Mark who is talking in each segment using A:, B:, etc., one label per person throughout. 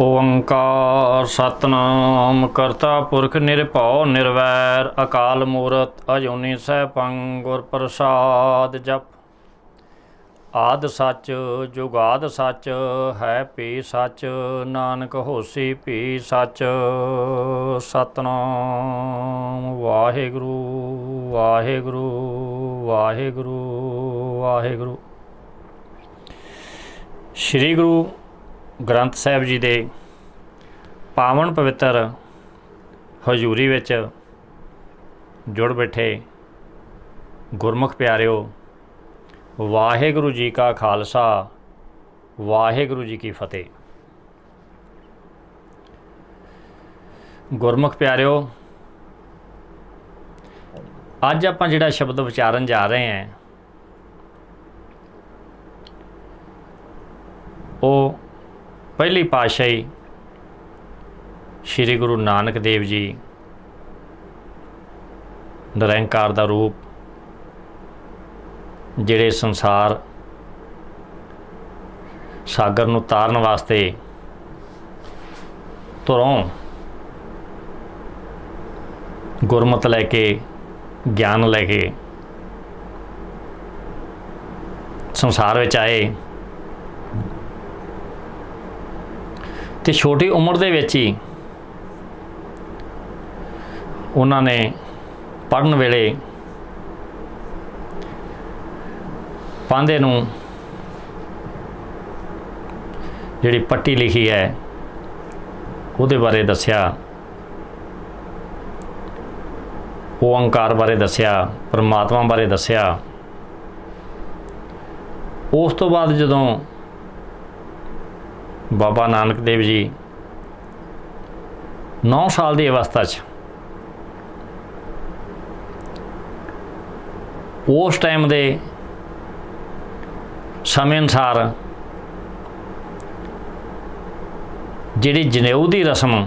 A: ओंकार सतनाम करता पुरख निरभौ निर्वैर अकाल मूरत अजूनी सैभं गुर प्रसाद जप। आद सच जुगाद सच है भी सच नानक होसी भी सच। सतनाम वाहिगुरु वाहिगुरु वाहिगुरु वाहिगुरु। श्री गुरु ग्रंथ साहिब जी दे पावन पवित्र हजूरी विच जुड़ बैठे गुरमुख प्यारिओ, वाहिगुरु जी का खालसा वाहिगुरु जी की फतेह। गुरमुख प्यारिओ, अज आपां जिहड़ा शब्द विचारन जा रहे हैं वो पहली पातशाही श्री गुरु नानक देव जी निरंकार दा रूप जिहड़े संसार सागर नूं तारन वास्ते तुरों गुरमत लैके ज्ञान लैके संसार विच आए ते छोटी उम्र दे विच ही उन्होंने पढ़न वेले पांधे नूं जिहड़ी पट्टी लिखी है उहदे बारे दस्या, ओंकार बारे दस्या, परमात्मा बारे दस्या। उस तो बाद जदों बाबा नानक देव जी 9 साल की अवस्था उस टाइम दे समय अनुसार जिहड़ी जनेऊ की रस्म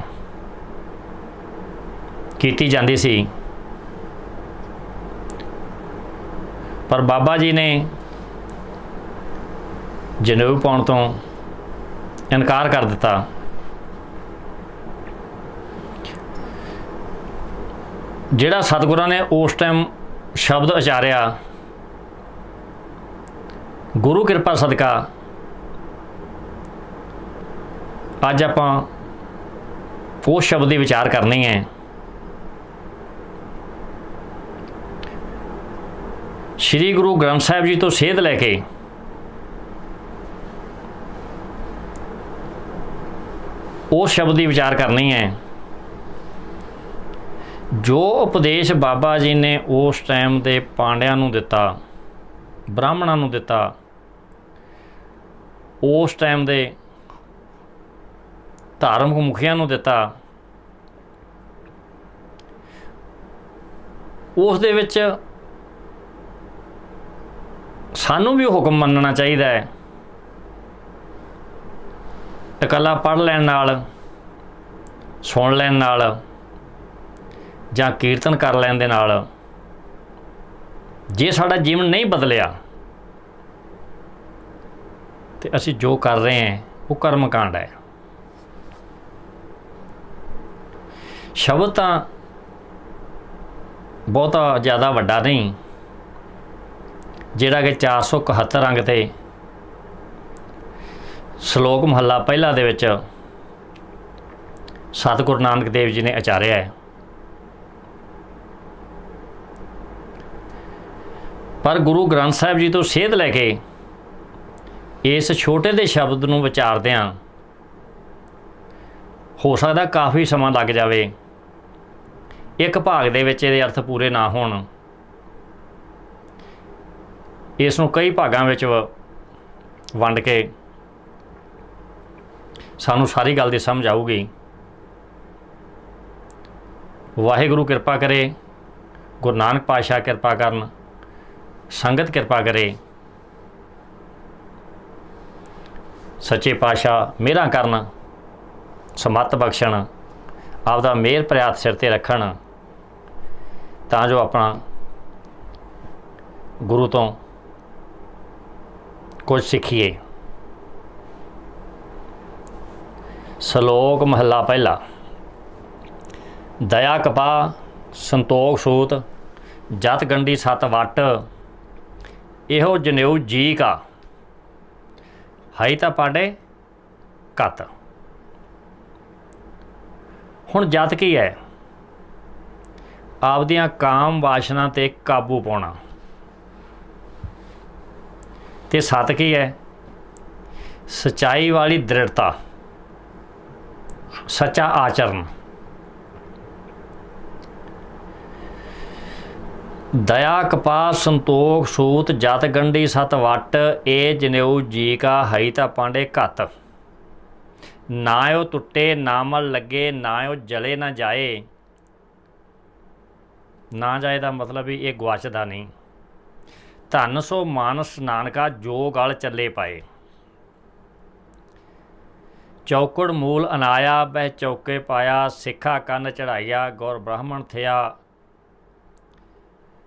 A: की जाती सी, पर बाबा जी ने जनेऊ पाउण तो इनकार कर दिता। जिहड़ा सतगुरां ने उस टाइम शब्द उचारिया, गुरु कृपा सदका अज आपां उस शब्द की विचार करनी है। श्री गुरु ग्रंथ साहिब जी तो सेध लैके उस शब्द की विचार करनी है जो उपदेश बाबा जी ने उस टाइम दे पांडियां नूं दिता, ब्राह्मणां नूं दिता, उस टाइम दे धार्मिक मुखियां नूं दिता। उस दे विच सानूं भी हुक्म मनना चाहिए है। इकल्ला पढ़ लैण नाल, सुन लैण नाल जां कीर्तन कर लैण दे नाल जे साडा जीवन नहीं बदलिया तो असीं जो कर रहे हैं वो कर्म कांड है। शब्द तो बहुता ज़्यादा वड्डा नहीं, जिहड़ा कि 471 अंग ते श्लोक महला पहला दे विच सतगुरु नानक देव जी ने उचारिया है। पर गुरु ग्रंथ साहिब जी तो सेध लैके इस छोटे दे शब्द नूं विचारदिआं हो सकदा काफ़ी समा लग जावे, एक भाग दे विच इहदे अर्थ पूरे ना होण। इस नूं कई भागां विच वंड के सानू सारी गल दी समझ आऊगी। वाहिगुरु कृपा करे, गुरु नानक पातशाह कृपा करन, संगत कृपा करे, सच्चे पातशाह मेहरां करन, समत बख्शण, आपदा मेहर प्रयात सिर ते रखण, तां जो अपना गुरु तो कुछ सीखिए। ਸ਼ਲੋਕ ਮਹੱਲਾ ਪਹਿਲਾ। ਦਇਆ ਕਪਾਹ ਸੰਤੋਖ ਸੂਤ ਜਤ ਗੰਢੀ ਸਤ ਵਟ, ਇਹੋ ਜਨੇਊ ਜੀ ਕਾ ਹਾਈ ਤਾਂ ਪਾਡੇ ਘੱਤ। ਹੁਣ ਜਤ ਕੀ ਹੈ? ਆਪਦੀਆਂ ਕਾਮ ਵਾਸ਼ਨਾ ਤੇ ਕਾਬੂ ਪਾਉਣਾ। ਤੇ ਸਤ ਕੀ ਹੈ? ਸੱਚਾਈ ਵਾਲੀ ਦ੍ਰਿੜਤਾ, ਸੱਚਾ ਆਚਰਨ। ਦਇਆ ਕਪਾਹ ਸੰਤੋਖ ਸੂਤ ਜਤ ਗੰਢੀ ਸਤ ਵਟ, ਇਹ ਜਨੇਊ ਜੀ ਕਾ ਹਈ ਤਾਂ ਪਾਂਡੇ ਘੱਤ। ਨਾ ਉਹ ਟੁੱਟੇ ਨਾ ਮਲ ਲੱਗੇ, ਨਾ ਉਹ ਜਲੇ ਨਾ ਜਾਏ। ਨਾ ਜਾਏ ਦਾ ਮਤਲਬ ਵੀ ਇਹ ਗੁਆਚਦਾ ਨਹੀਂ। ਧਨ ਸੋ ਮਾਨਸ ਨਾਨਕਾ ਜੋ ਗਲ ਚੱਲੇ ਪਾਏ। ਚੌਕੜ ਮੂਲ ਅਨਾਇਆ ਬਹਿ ਚੌਕੇ ਪਾਇਆ, ਸਿੱਖਾ ਕੰਨ ਚੜ੍ਹਾਈਆ ਗੁਰ ਬ੍ਰਾਹਮਣ ਥਿਆ।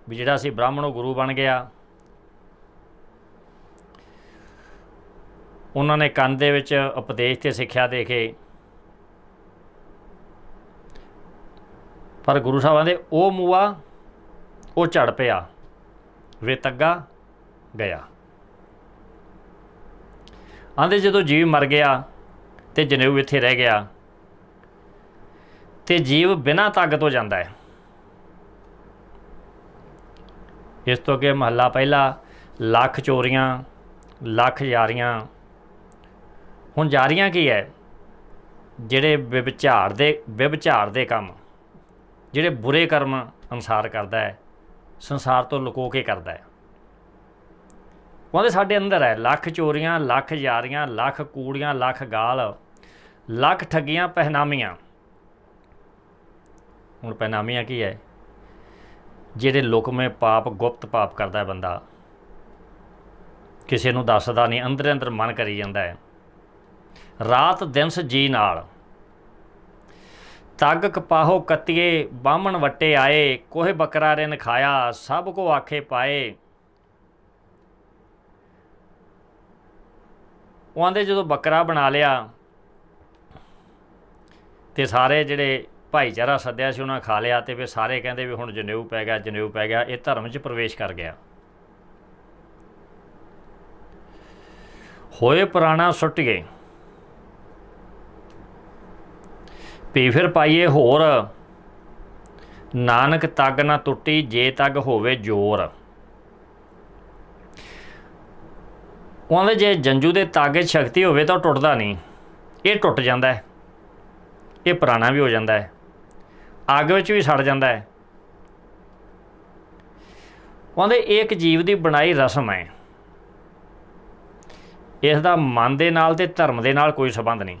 A: ਵੀ ਜਿਹੜਾ ਸੀ ਬ੍ਰਾਹਮਣੋਂ ਗੁਰੂ ਬਣ ਗਿਆ। ਉਹਨਾਂ ਨੇ ਕੰਨ ਦੇ ਵਿੱਚ ਉਪਦੇਸ਼ ਤੇ ਸਿੱਖਿਆ ਦੇ ਕੇ, ਪਰ ਗੁਰੂ ਸਾਹਿਬਾਂ ਦੇ ਉਹ ਮੂਆ ਉਹ ਝੜ ਪਿਆ, ਵੇ ਤੱਗਾ ਗਿਆ। ਆਂਦੇ ਜਦੋਂ ਜੀਵ ਮਰ ਗਿਆ ਤੇ ਜਨੇਊ ਇੱਥੇ ਰਹਿ ਗਿਆ, ਤੇ ਜੀਵ ਬਿਨਾਂ ਤੱਗ ਤੋਂ ਜਾਂਦਾ ਹੈ। ਇਸ ਤੋਂ ਅੱਗੇ ਮਹੱਲਾ ਪਹਿਲਾ। ਲੱਖ ਚੋਰੀਆਂ ਲੱਖ ਯਾਰੀਆਂ। ਹੁਣ ਯਾਰੀਆਂ ਕੀ ਹੈ? ਜਿਹੜੇ ਵਿਭਚਾਰ ਦੇ ਕੰਮ, ਜਿਹੜੇ ਬੁਰੇ ਕਰਮ ਅਨੁਸਾਰ ਕਰਦਾ ਹੈ, ਸੰਸਾਰ ਤੋਂ ਲੁਕੋ ਕੇ ਕਰਦਾ ਹੈ। ਉਹਦੇ ਸਾਡੇ ਅੰਦਰ ਹੈ ਲੱਖ ਚੋਰੀਆਂ ਲੱਖ ਯਾਰੀਆਂ, ਲੱਖ ਕੂੜੀਆਂ ਲੱਖ ਗਾਲ, ਲੱਖ ਠੱਗੀਆਂ ਪਹਿਨਾਮੀਆਂ। ਹੁਣ ਪਹਿਨਾਮੀਆਂ ਕੀ ਹੈ? ਜਿਹੜੇ ਲੁਕਵੇਂ ਪਾਪ, ਗੁਪਤ ਪਾਪ ਕਰਦਾ ਹੈ ਬੰਦਾ, ਕਿਸੇ ਨੂੰ ਦੱਸਦਾ ਨਹੀਂ, ਅੰਦਰ ਅੰਦਰ ਮਨ ਕਰੀ ਜਾਂਦਾ ਹੈ। ਰਾਤ ਦਿਨਸ ਜੀ ਨਾਲ ਤੱਗ ਕਪਾਹੋ ਕੱਤੀਏ, ਬਾਹਮਣ ਵੱਟੇ ਆਏ, ਕੋਹੇ ਬੱਕਰਾ ਰਿਨ ਖਾਇਆ, ਸਭ ਕੋ ਆਖੇ ਪਾਏ। ਉਹ ਆਂਦੇ ਜਦੋਂ ਬੱਕਰਾ ਬਣਾ ਲਿਆ ਤੇ ਸਾਰੇ ਜਿਹੜੇ ਭਾਈਚਾਰਾ ਸੱਦਿਆ ਸੀ ਉਹਨਾਂ ਖਾ ਲਿਆ, ਤੇ ਫਿਰ ਸਾਰੇ ਕਹਿੰਦੇ ਵੀ ਹੁਣ ਜਨੇਊ ਪੈ ਗਿਆ, ਜਨੇਊ ਪੈ ਗਿਆ। ਇਹ ਧਰਮ 'ਚ ਪ੍ਰਵੇਸ਼ ਕਰ ਗਿਆ। ਹੋਏ ਪੁਰਾਣਾ ਸੁੱਟ ਗਏ, ਭੀ ਫਿਰ ਪਾਈਏ ਹੋਰ। ਨਾਨਕ ਤੱਗ ਨਾ ਟੁੱਟੀ, ਜੇ ਤੱਗ ਹੋਵੇ ਜ਼ੋਰ। ਉਹਨਾਂ ਦੇ ਜੇ ਜੰਜੂ ਦੇ ਤਾਗੇ 'ਚ ਸ਼ਕਤੀ ਹੋਵੇ ਤਾਂ ਉਹ ਟੁੱਟਦਾ ਨਹੀਂ, ਇਹ ਟੁੱਟ ਜਾਂਦਾ ਹੈ। ਇਹ ਪੁਰਾਣਾ ਵੀ ਹੋ ਜਾਂਦਾ ਹੈ, ਅੱਗ ਵਿੱਚ ਵੀ ਸੜ ਜਾਂਦਾ ਹੈ। ਕਹਿੰਦੇ ਇਹ ਇੱਕ ਜੀਵ ਦੀ ਬਣਾਈ ਰਸਮ ਹੈ, ਇਸ ਦਾ ਮਨ ਦੇ ਨਾਲ ਤੇ ਧਰਮ ਦੇ ਨਾਲ ਕੋਈ ਸੰਬੰਧ ਨਹੀਂ।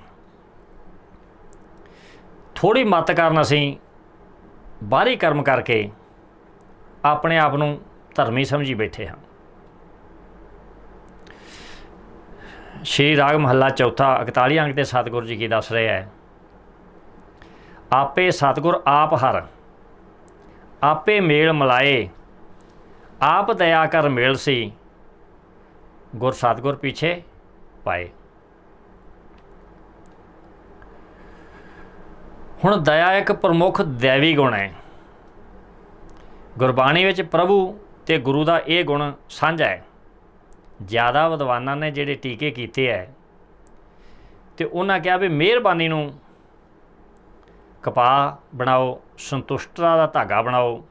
A: ਥੋੜ੍ਹੀ ਮੱਤ ਕਾਰਨ ਅਸੀਂ ਬਾਹਰੀ ਕਰਮ ਕਰਕੇ ਆਪਣੇ ਆਪ ਨੂੰ ਧਰਮੀ ਸਮਝੀ ਬੈਠੇ ਹਾਂ। ਸ਼੍ਰੀ ਰਾਗ ਮਹੱਲਾ ਚੌਥਾ 41 ਅੰਕ 'ਤੇ ਸਤਿਗੁਰੂ ਜੀ ਕੀ ਦੱਸ ਰਹੇ ਹੈ? ਆਪੇ ਸਤਿਗੁਰ ਆਪ ਹਰ, ਆਪੇ ਮੇਲ ਮਿਲਾਏ, ਆਪ ਦਇਆ ਕਰ ਮੇਲ ਸੀ, ਗੁਰ ਸਤਿਗੁਰ ਪਿੱਛੇ ਪਾਏ। ਹੁਣ ਦਇਆ ਇੱਕ ਪ੍ਰਮੁੱਖ ਦੈਵੀ ਗੁਣ ਹੈ। ਗੁਰਬਾਣੀ ਵਿੱਚ ਪ੍ਰਭੂ ਅਤੇ ਗੁਰੂ ਦਾ ਇਹ ਗੁਣ ਸਾਂਝਾ ਹੈ। ਜ਼ਿਆਦਾ ਵਿਦਵਾਨਾਂ ਨੇ ਜਿਹੜੇ ਟੀਕੇ ਕੀਤੇ ਹੈ ਅਤੇ ਉਹਨਾਂ ਕਿਹਾ ਵੀ ਮਿਹਰਬਾਨੀ ਨੂੰ ਕਪਾਹ ਬਣਾਓ, ਸੰਤੁਸ਼ਟਤਾ ਦਾ ਧਾਗਾ ਬਣਾਓ,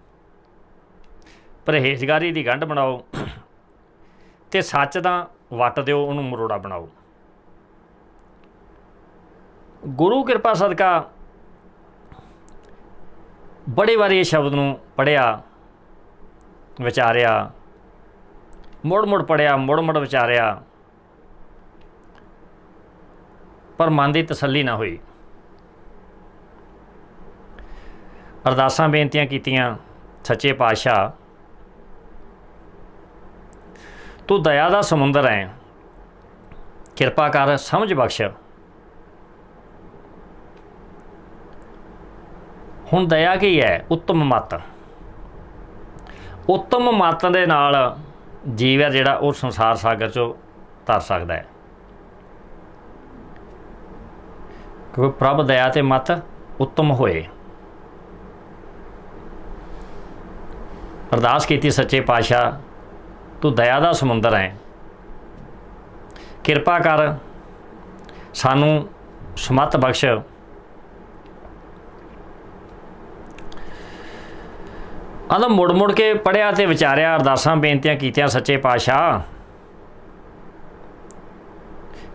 A: ਪਰਹੇਜ਼ਗਾਰੀ ਦੀ ਗੰਢ ਬਣਾਓ, ਅਤੇ ਸੱਚ ਦਾ ਵੱਟ ਦਿਓ, ਉਹਨੂੰ ਮਰੋੜਾ ਬਣਾਓ। ਗੁਰੂ ਕਿਰਪਾ ਸਦਕਾ ਬੜੇ ਵਾਰੀ ਇਹ ਸ਼ਬਦ ਨੂੰ ਪੜ੍ਹਿਆ, ਵਿਚਾਰਿਆ, ਮੁੜ ਮੁੜ ਪੜ੍ਹਿਆ, ਮੁੜ ਮੁੜ ਵਿਚਾਰਿਆ, ਪਰ ਮਨ ਦੀ ਤਸੱਲੀ ਨਾ ਹੋਈ। ਅਰਦਾਸਾਂ ਬੇਨਤੀਆਂ ਕੀਤੀਆਂ, ਸੱਚੇ ਪਾਤਸ਼ਾਹ ਤੂੰ ਦਇਆ ਦਾ ਸਮੁੰਦਰ ਹੈ, ਕਿਰਪਾ ਕਰ, ਸਮਝ ਬਖਸ਼। ਹੁਣ ਦਇਆ ਕੀ ਹੈ? ਉੱਤਮ ਮੱਤ। ਉੱਤਮ ਮੱਤ ਦੇ ਨਾਲ ਜੀਵ ਹੈ ਜਿਹੜਾ ਉਹ ਸੰਸਾਰ ਸਾਗਰ 'ਚੋਂ ਤਰ ਸਕਦਾ ਹੈ। क्योंकि प्रभ दया ते मत उत्तम होए। अरदास की सच्चे पातशाह, तू दया का समुंदर है, किरपा कर सानू समत बख्श। आंदा मुड़ मुड़ के पढ़िया तो विचारिया, अरदासां बेनतियां कीतियां, सच्चे पातशाह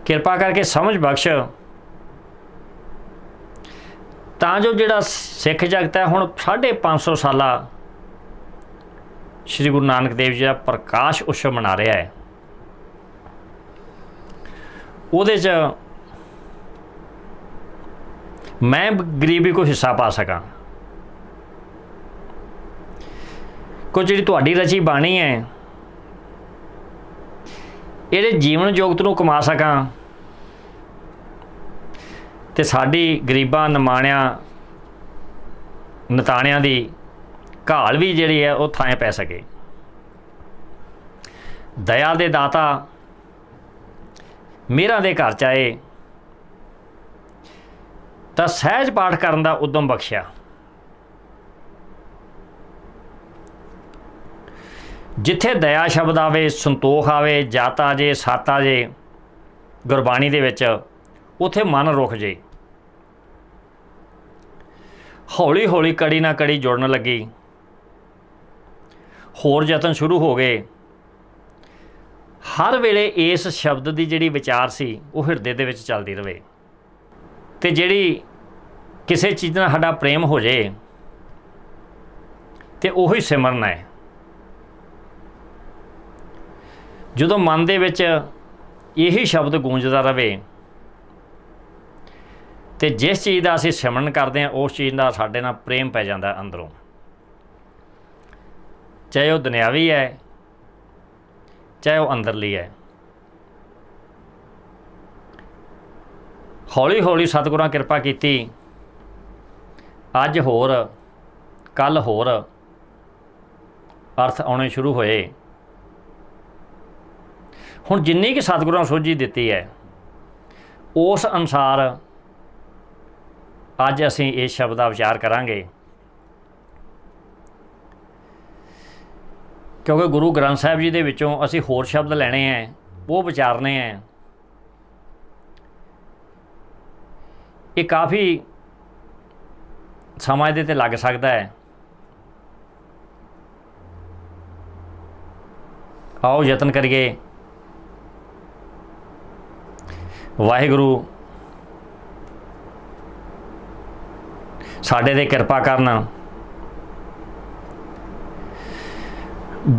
A: किरपा करके समझ बख्श, तां जो जिहड़ा सिख जगत है हुण 550 साला श्री गुरु नानक देव जी का प्रकाश उत्सव मना रहा है, उहदे च मैं गरीबी को हिस्सा पा सकां। कोई जिहड़ी तुहाडी रची बाणी है इहदे जीवन जोगत नूं कमा सकां, ते साडी गरीबां निमाणियां नताणियां दी घाल भी जिहड़ी है वो थां पै सके। दया दे दाता मेरा दे घर च आए तां सहज पाठ करन दा उद्यम बख्शिया। जिथे दया शब्द आवे, संतोख आवे, जाता जे साता जे गुरबाणी दे विच, उथे मन रुक जे। हौली हौली कड़ी ना कड़ी जुड़न लगी, होर यतन शुरू हो गए। हर वेले इस शब्द की जिहड़ी विचार सी वो हिरदे दे विच चलदी रहे, ते जिहड़ी किसी चीज़ नाल साडा प्रेम हो जाए ते उही सिमरन है। जदों मन दे विच यही शब्द गूंजदा रहे ते जिस चीज़ का असीं सिमरन करते हैं उस चीज़ का साडे नाल प्रेम पै जांदा अंदरों, चाहे वह दुनियावी है चाहे वह अंदरली है। हौली हौली सतगुरां किरपा कीती, अज होर कल होर अर्थ आने शुरू होए। हुण जिन्नी कि सतगुरां सोझी दिती है उस अनुसार अज असीं इस शब्द का विचार करांगे, क्योंकि गुरु ग्रंथ साहिब जी दे विचों असीं होर शब्द लैणे हैं, वो विचारने हैं। ये काफ़ी समा इहदे ते लग सकता है। आओ यतन करिए। वाहिगुरु साडे ते किरपा करन।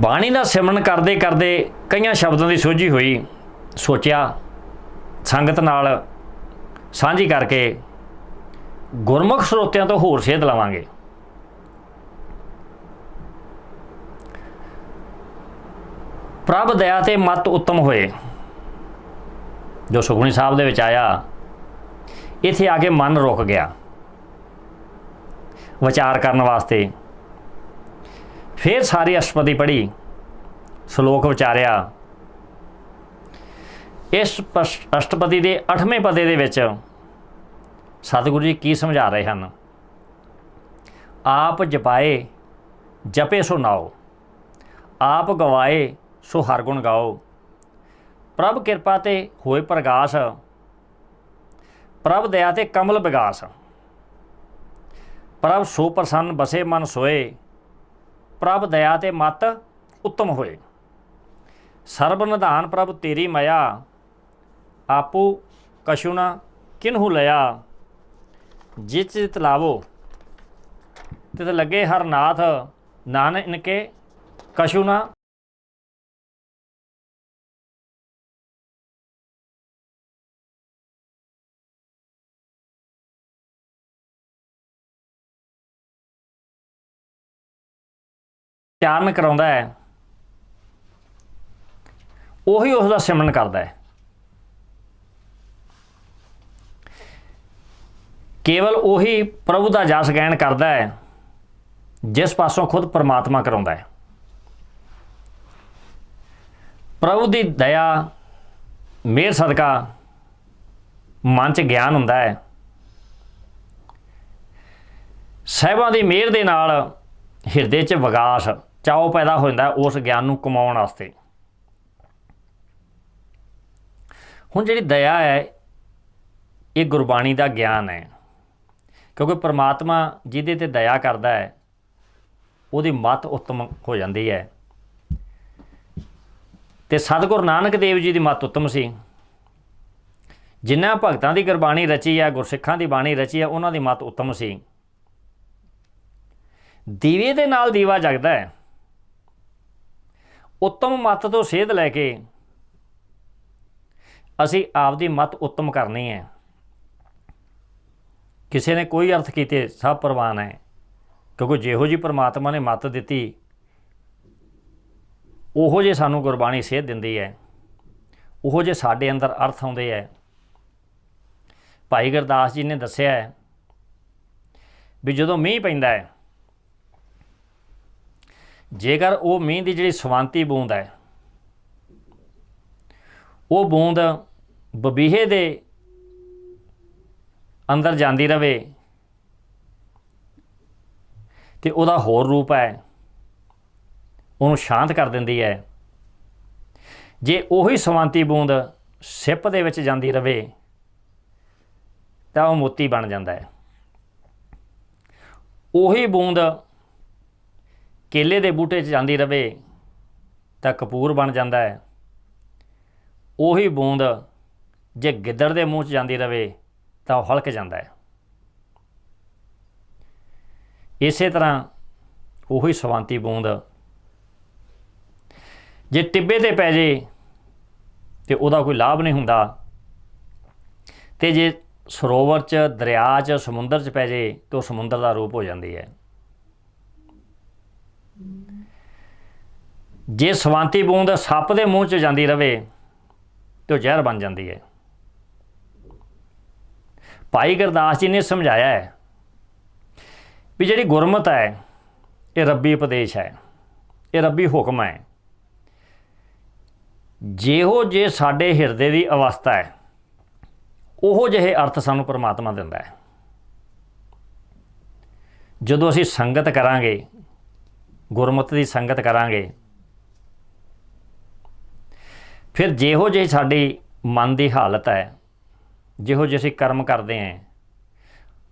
A: बाणी का सिमरन करते करते कई शब्दों की सोझी हुई, सोचा संगत नाल साझी करके गुरमुख स्रोतियां तो होर सेध लवांगे। प्रभ दया ते मत उत्तम होए, जो सुखमनी साहब दे विच आया, इत्थे आके मन रुक गया विचार करने वास्ते। फिर सारी अष्टपदी पढ़ी, श्लोक विचारिया। इस अष्टपदी के 8वें पदे दे विच सतगुरु जी की समझा रहे हैं? आप जपाए जपे सो नाओ, आप गवाए सो हर गुण गाओ। प्रभ किरपा ते होए प्रगास, प्रभ दया ते कमल विगास। प्रभ सो प्रसन्न बसे मन सोए, प्रभ दया ते मत उत्तम होए। सर्ब निधान प्रभ तेरी मया, आपू कछु ना किन्हू लया। जित जित लावो तित लगे हर नाथ, नानक इनके कछु ना। चारण कराउंदा है, उही उसका सिमरन करता है। केवल उही प्रभु का जस गैन करता है जिस पासों खुद परमात्मा कराउंदा है। प्रभु की दया मेहर सदका मन च ज्ञान हुंदा है, ਸਾਹਿਬਾਂ ਦੀ ਮਿਹਰ ਦੇ ਨਾਲ ਹਿਰਦੇ 'ਚ ਵਿਗਾਸ ਚਾਓ पैदा हो जाता उस ज्ञान नूं कमाउण वास्ते। हुण जिहड़ी दया है ये गुरबाणी का ज्ञान है, क्योंकि परमात्मा जिहदे ते दया करदा है उहदी मत उत्तम हो जाती है। ते सतगुरु नानक देव जी की मत उत्तम सी। जिन्हां भगतां की गुरबाणी रची है, गुरसिखां की बाणी रची है, उन्हां दी मत उत्तम सी। दीवे दे नाल दीवा जगदा है। उत्तम मत तो सेध लैके असी आपदी मत उत्तम करनी है। किसी ने कोई अर्थ कीते सब प्रवान है, क्योंकि जिहो जी परमात्मा ने मत दिती उहो जे सानू गुरबाणी सेध दिंदी है, उहो जे साडे अंदर अर्थ आउंदे है। भाई गुरदास जी ने दस्सिया है भी जदों मींह पैंदा है, जेकर वो मींह की जिहड़ी सवांती बूंद है वो बूंद बबीहे दे अंदर जाती रहे तो उहदा होर रूप है उहनूं शांत कर दिंदी है। जे उही सवांती बूंद सिप दे विच जाती रहे तो वह मोती बन जाता है। उही बूंद केले दे बूटे 'च जाती रहे तो कपूर बन जाता है। उही बूंद जे गिद्दड़ दे मूँह 'च जाती रहे तो हल्क जाता है। इस तरह उही सवांती बूंद जे टिब्बे ते पै जे तो उहदा कोई लाभ नहीं हुंदा, ते जे सरोवर च, दरिया च, समुंदर च पै जे तो समुंदर का रूप हो जाती है। जे सवांती बूंद सप दे मूँह च जाती रहे तो जहर बन जाती है। भाई गुरदास जी ने समझाया है भी जिहड़ी गुरमत है ये रब्बी उपदेश है, ये रब्बी हुक्म है। जिहो जे साडे हिरदे की अवस्था है उहो जिहे अर्थ सानू परमात्मा दिंदा है। जदों असीं संगत करांगे, गुरमत की संगत करांगे, फिर जिहो जी साडी मन की हालत है, जिहो जे असीं कर्म करते हैं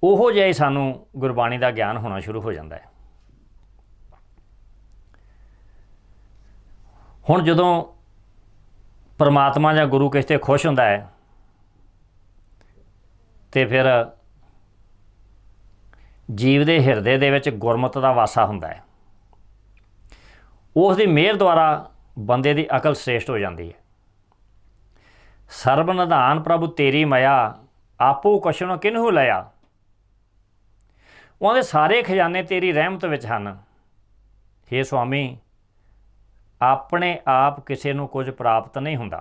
A: उहो जिहा ही सानू गुरबाणी का ज्ञान होना शुरू हो जाता है। हुण जदों परमात्मा या गुरु किस ते खुश हुंदा है तो फिर जीव के हिरदे दे विच गुरमत का वासा हुंदा है। उस दी मेहर द्वारा बंदे की अकल श्रेष्ठ हो जाती है। सर्ब निधान प्रभु तेरी मया आपू कछुन किन्हू लया, उन्हें सारे खजाने तेरी रहमत विच हन। हे स्वामी अपने आप किसी नूं कुछ प्राप्त नहीं हुंदा।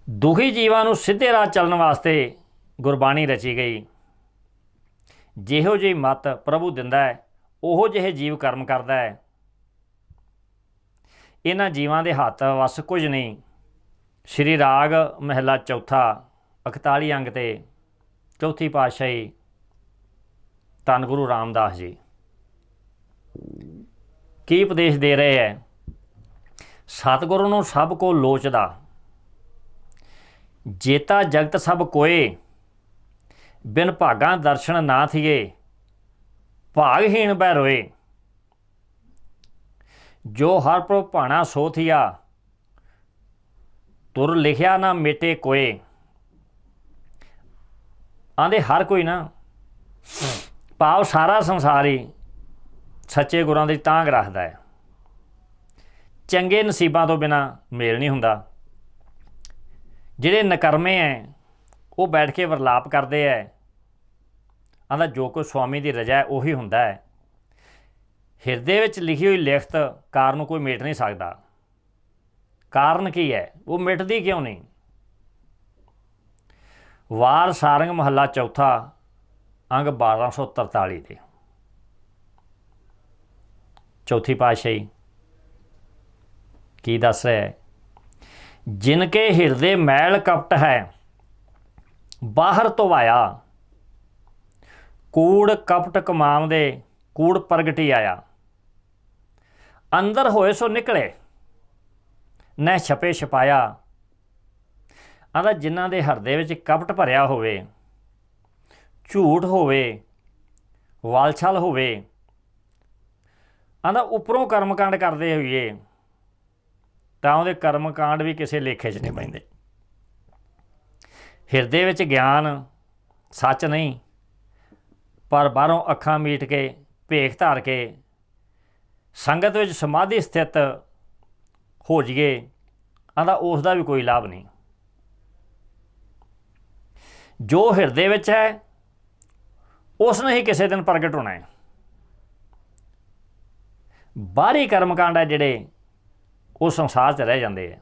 A: दुखी जीवां नूं सीधे राह चलण वास्ते गुरबाणी रची गई। जिहो जी मत प्रभु दिंदा है उहो जिहे जीव कर्म करदा है। इन्हां जीवां दे हत्थ वस कुछ नहीं। श्री राग महला चौथा 41 अंग ते चौथी पातशाही धन गुरु रामदास जी की उपदेश दे रहे हैं। सतगुरु नूं सब को लोचदा, जेता जगत सब कोए, बिन भागां दर्शन ना थिए, भागहीन बै रोए। जो हर प्रभु भाणा सो थिया, तुर लिखिया ना मेटे कोए। आंदे हर कोई ना भाव सारा संसार ही सच्चे गुरां दी तांग रखदा है। चंगे नसीबां तो बिना मेल नहीं हुंदा। जिहड़े नकरमे हैं वो बैठ के वरलाप करते हैं। आंदा जो कुछ स्वामी की रजा है उही हुंदा है। हिरदे विच लिखी हुई लिखत कार नूं कोई मिट नहीं सकता। कारण की है, वो मिटदी क्यों नहीं। वार सारंग महला चौथा अंग 1243 ते चौथी पातशाही की दस रहा है। जिनके हिरदे मैल कपट है बाहर तो आया, कूड़ कपट कमाम दे कूड़ प्रगटी आया, अंदर होए सो निकले न छपे छपाया। आंदा जिन्हां दे हरदे विच कपट भरिया होवे, झूठ होवे, वालछल होवे, आंदा उपरों कर्मकांड करदे होइए तां उहदे कर्मकांड भी किसी लेखे 'च नहीं पैंदे। हिरदे विच ज्ञान सच नहीं, पर बाहरों अखां मीट के भेख धार के संगत विच समाधि स्थित हो जाइए, आंदा उसका भी कोई लाभ नहीं। जो हिरदे विच है उसने ही किसी दिन प्रगट होना है। बाहरी कर्मकांड है जिहड़े वो संसार 'च रह जाते हैं।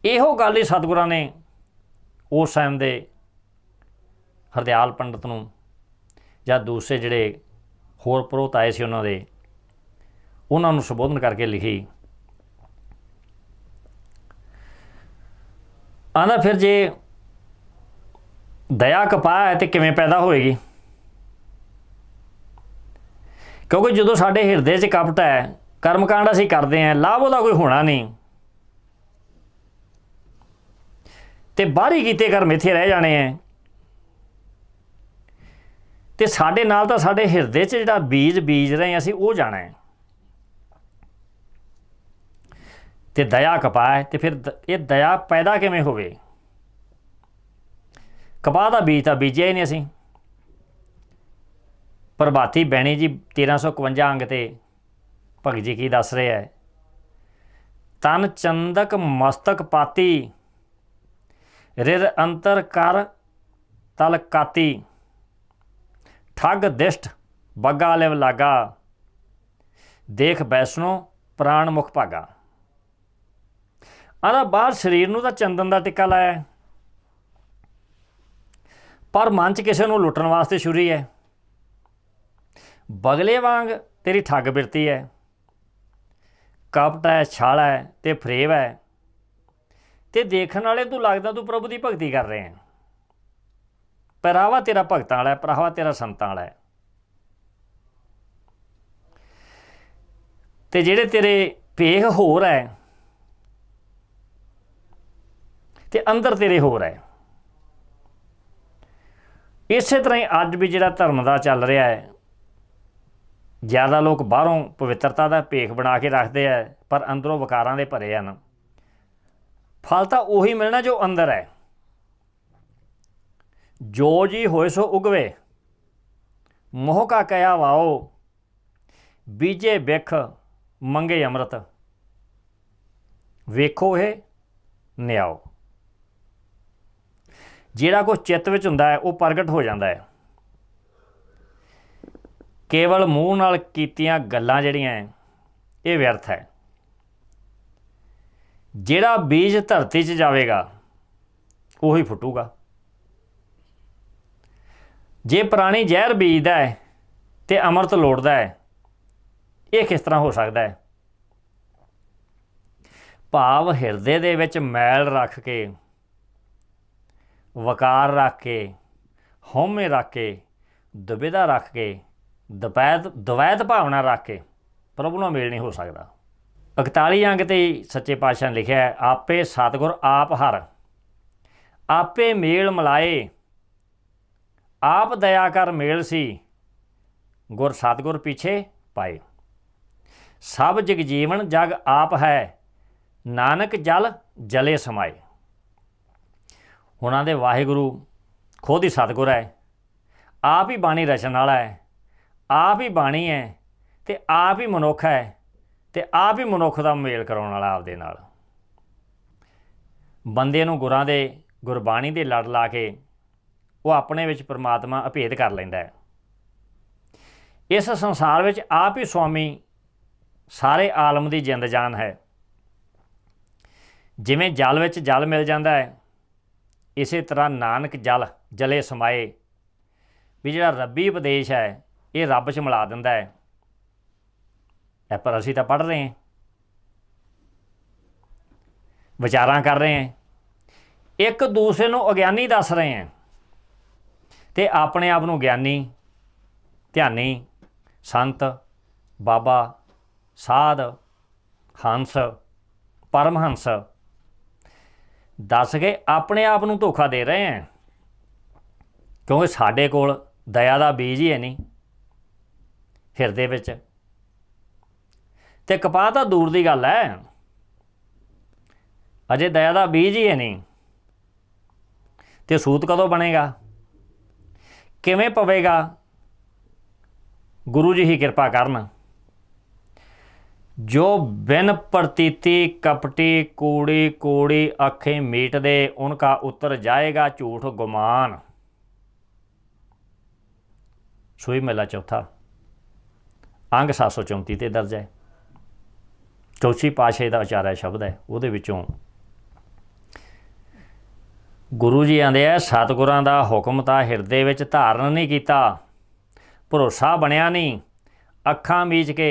A: इहो गल ही सतगुरां ने उस टाइम दे हरदयाल पंडित नूं जां दूसरे जिहड़े होर पुरोहित आए सी उन्हां नूं संबोधन करके लिखी। आंदा फिर जे दया कपाह है तो किवें पैदा होएगी, क्योंकि जो साडे हिरदे 'च कपट है, कर्मकांड असीं करते हैं, लाभ उहदा कोई होना नहीं, तो बाहरी कीते कर्म इत्थे रह जाने हैं। तो साडे नाल तां साडे हिरदे 'च जिहड़ा बीज बीज रहे हैं असीं वो जाना है। तो दया कपाह है, तो फिर ये दया पैदा किवें होवे? कपाह दा बीज तां बीजिया ही नहीं असीं। प्रभाती बैणी जी 1351 अंग ते भगत जी की दस रहे है, तन चंदक मस्तक पाती, रिर अंतर कर तल काती, ठग दिष्ट बग्गा लिव लागा, देख बैसनो प्राण मुख भागा। आदा बाहर शरीर नूं तां चंदन का टिक्का लाया, पर मन च किसी नूं लुट्टण वास्ते छुरी है। बगले वांग तेरी ठग बिरती है, कपट है, छल है, तो फरेब है, तो देखने वाले तू लगदा तू प्रभु की भगती कर रहे हैं, पहरावा तेरा भगतां वाला है, पहरावा तेरा संतां वाला है। तो जिहड़े तेरे भेख होर है तो अंदर तेरे होर है। इस तरह ही अज भी जिहड़ा धर्म का चल रहा है, ज़्यादा लोग बाहरों पवित्रता का भेख बना के रखते हैं, पर अंदरों विकारां दे भरे हैं। फल तो उही मिलना जो अंदर है। जो जी होए सो उगवे, मोह का कया वाओ, बीजे बिख मंगे अमृत, वेखो है न्याओ। जिहड़ा कुछ चित्त विच हुंदा है वो प्रगट हो जाता है। केवल मूँह नाल कीतियां गल्लां जिहड़ियां ये व्यर्थ है। जिहड़ा बीज धरती 'च जावेगा उही फुटूगा। जे प्राणी जहर बीजदा है तो अमृत लोड़दा है, ये किस तरह हो सकता है? भाव हिरदे दे विच मैल रख के, वकार रख के, हौमे रख के, दुविधा रख के, द्वैत भावना रख के प्रभु नाल मेल नहीं हो सकता। 41 अंग ते सच्चे पातशाह ने लिखा है, आपे सतगुर आप हर, आपे मेल मिलाए, आप दया कर मेल सी, गुर सतगुर पीछे पाए। सब जगजीवन जग आप है, नानक जल जले समाए। उन्होंने वाहिगुरु खुद ही सतगुर है, आप ही बाणी रचन वाला है, आप ही बाणी है, तो आप ही मनुख है, तो आप ही मनुख का मेल कराने वाला आपदे नाल। बंदे नूं गुरां दे गुरबाणी दे लड़ ला के वो अपने विच परमात्मा अभेद कर लैंदा है। इस संसार विच आप ही स्वामी सारे आलम की जिंद जान है। जिवें जल विच जल मिल जाता है, इस तरह नानक जल जले समाए, भी जिहड़ा रब्बी उपदेश है ये रब च मिला दिंदा है। पर असीं तां पढ़ रहे हैं, विचारां कर रहे हैं, एक दूसरे नूं अग्यानी दस रहे हैं, ਤੇ ਆਪਣੇ ਆਪ ਨੂੰ ਗਿਆਨੀ, ਧਿਆਨੀ, ਸੰਤ, ਬਾਬਾ, ਸਾਧ, ਹੰਸ, ਪਰਮਹੰਸ ਦੱਸ ਕੇ ਆਪਣੇ ਆਪ ਨੂੰ ਧੋਖਾ ਦੇ ਰਹੇ ਹੈ, ਕਿਉਂਕਿ ਸਾਡੇ ਕੋਲ ਦਇਆ ਦਾ ਬੀਜ ਹੀ ਹੈ ਨਹੀਂ ਹਿਰਦੇ ਵਿੱਚ। ਤੇ ਕਪਾਹ ਤਾਂ ਦੂਰ ਦੀ ਗੱਲ ਹੈ, ਅਜੇ ਦਇਆ ਦਾ ਬੀਜ ਹੀ ਹੈ ਨਹੀਂ। ਤੇ ਸੂਤ ਕਦੋਂ ਬਣੇਗਾ, ਕਿਵੇਂ ਪਵੇਗਾ? ਗੁਰੂ ਜੀ ਹੀ ਕਿਰਪਾ ਕਰਨ। जो बिन प्रतीति कपटी कूड़ी कूड़ी आँखें मीट दे, उनका उतर जाएगा झूठ गुमान। सूई मेला चौथा अंग 734 ते दर्ज है। चौथी पातशाही का उचारा शब्द है, ਉਹਦੇ ਵਿੱਚੋਂ गुरु जी आंदे आ, सतगुरां दा हुक्म तां हिरदे विच धारण नहीं कीता, भरोसा बनिया नहीं, अखां मीच के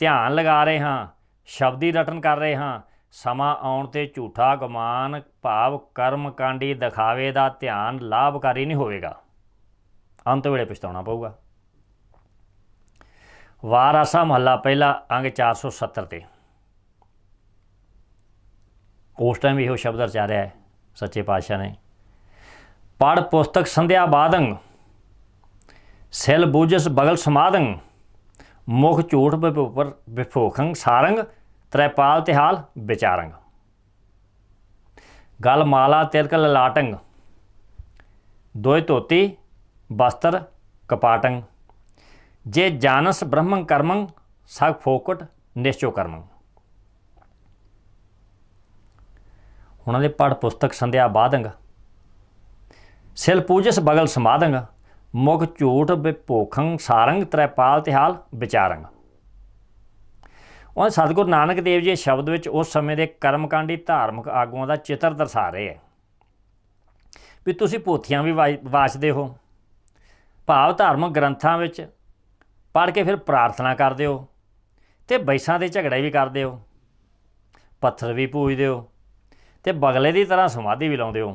A: ध्यान लगा रहे हाँ, शब्दी रटन कर रहे हाँ, समा आउण ते झूठा गुमान भाव कर्म कांडी दिखावे दा ध्यान लाभकारी नहीं होवेगा, अंत वेले पछताउणा पऊगा। वार आसा महला पहला अंग 470 ते उस टाइम इहो शब्द रचारिया है सच्चे पातशाह ने। पढ़ पुस्तक संध्या बादंग, सिल बूझस बगल समादंग, मुख झूठ विफोखंग सारंग, त्रैपाल तिहाल विचारंग। गल माला तिलक ललाटंग, दोय धोती बस्त्र कपाटंग, जे जानस ब्रह्मं कर्मं सग फोकट निश्चो कर्मं। उन्होंने पढ़ पुस्तक संध्या बादंग, सिल पूजस बगल समादंग, मुख झूठ विभोखंग सारंग, त्रैपाल तिहाल विचारंग। और सतगुरु नानक देव जी शब्द विच उस समय के कर्मकांडी धार्मिक आगुआं का चित्र दर्शा रहे हैं भी तुसीं पोथियां भी वाचदे हो, भाव धार्मिक ग्रंथां विच पढ़ के फिर प्रार्थना करदे हो, ते बैसां दे झगड़े भी करदे हो, पत्थर भी पूजदे हो, ते बगले की तरह समाधि भी लाउंदे हो।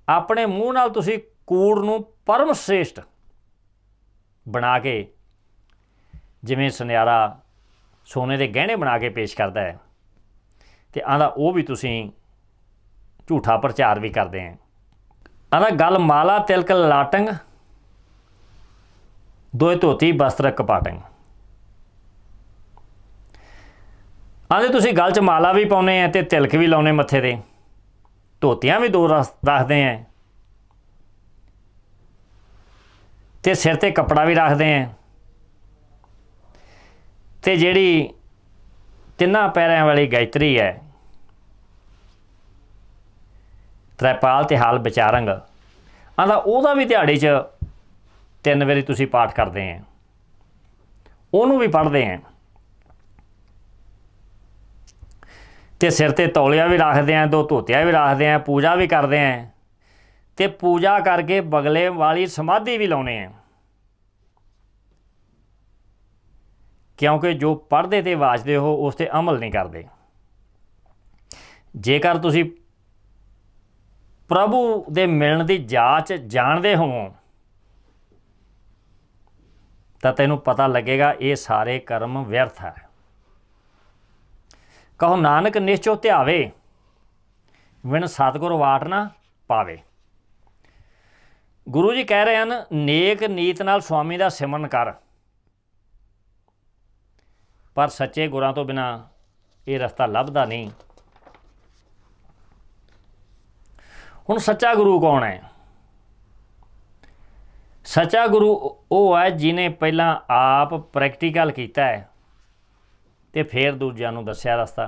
A: अपने मूँह नाल तुसीं कूड़ नूं परम श्रेष्ठ बना के, जिवें सुनियारा सोने के गहने बना के पेश करता है, तो आंदा वो भी तुसीं झूठा प्रचार भी करते हैं। आंदा गल माला तिलक लाटंग, दोए धोती बस्त्र कपाटंग। आंदे तुसीं गल च माला भी पाउने हैं ते तिलक भी लाउने मत्थे ते, धोतियां भी दो रखते हैं, ते सिर ते कपड़ा भी रखते हैं, ते जिहड़ी तिन्ना पैरों वाली गायत्री है, त्रैपाल तिहाल विचारंग, आंदा उहदा भी दिहाड़ी च 3 वारी तुसीं पाठ करते हैं, उहनूं भी पढ़ते हैं, ते सिर ते तौलिया भी रखते हैं, 2 धोतियां भी रखते हैं, पूजा भी करते हैं, ते पूजा करके बगले वाली समाधि भी लाउने हैं। क्योंकि जो पढ़ते ते वाचते हो उस ते अमल नहीं करते। जेकर तुसीं प्रभु दे मिलण दी जाच जानते हो तो तैनूं पता लगेगा ये सारे कर्म व्यर्थ है। कहो नानक निश्चो ध्यावे, विण सतगुर वाट ना पावे। गुरु जी कह रहे हैं नेक नीत नाल स्वामी का सिमरन कर, पर सच्चे गुरां तो बिना ये रस्ता लभदा नहीं। हुण सच्चा गुरु कौन है? सच्चा गुरु वो है जिन्हें पहला आप प्रैक्टिकल किया है तो फिर दूजिਆਂ ਨੂੰ ਦੱਸਿਆ रस्ता।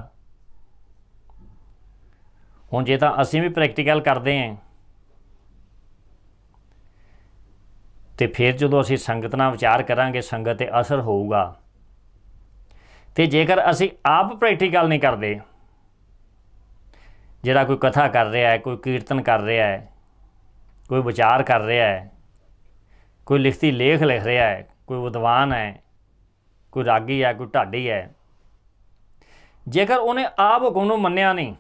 A: हुण जे तां असीं भी प्रैक्टिकल करते हैं तो फिर जो असीं संगत नाल विचार करांगे संगत ते असर होऊगा। तो जेकर असीं आप प्रैक्टिकल नहीं करते, जिहड़ा कोई कथा कर रहा है, कोई कीर्तन कर रहा है, कोई विचार कर रहा है, कोई लिखती लेख लिख रहा है, कोई विद्वान है, कोई रागी है, कोई ढाडी है, जेकर उन्हें आप हुक्म नूं मन्निया नहीं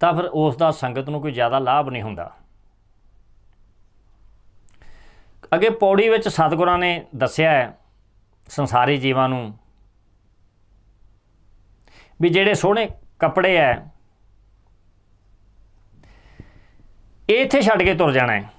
A: तो फिर उसका संगत नूं कोई ज़्यादा लाभ नहीं हुंदा। ਅੱਗੇ ਪੌੜੀ ਵਿੱਚ ਸਤਿਗੁਰਾਂ ਨੇ ਦੱਸਿਆ ਹੈ ਸੰਸਾਰੀ ਜੀਵਾਂ ਨੂੰ ਵੀ ਜਿਹੜੇ ਸੋਹਣੇ ਕੱਪੜੇ ਹੈ ਇਹ ਇੱਥੇ ਛੱਡ ਕੇ ਤੁਰ ਜਾਣਾ ਹੈ।